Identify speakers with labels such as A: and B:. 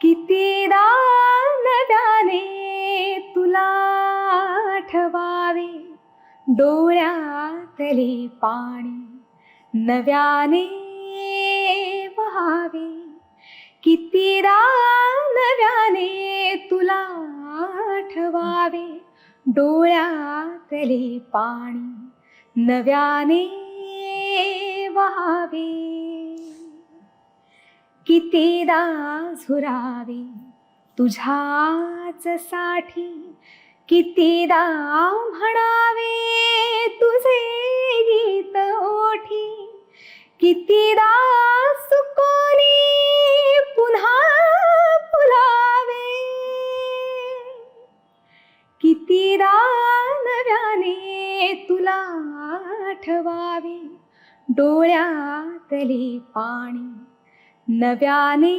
A: कितीदा नव्याने तुला आठवावे, डोळ्यातले पाणी नव्याने वहावे. कितीदा नव्याने तुला आठवावे, डोळ्यातले पाणी नव्याने वहावे. कितीदा झुरावे तुझ्याच साठी, कितीदा म्हणावे तुझे गीत ओठी. कितीदा सुकोनी पुन्हा फुलावे, कितीदा नव्याने तुला आठवावे, डोळ्यातले पाणी नव्याने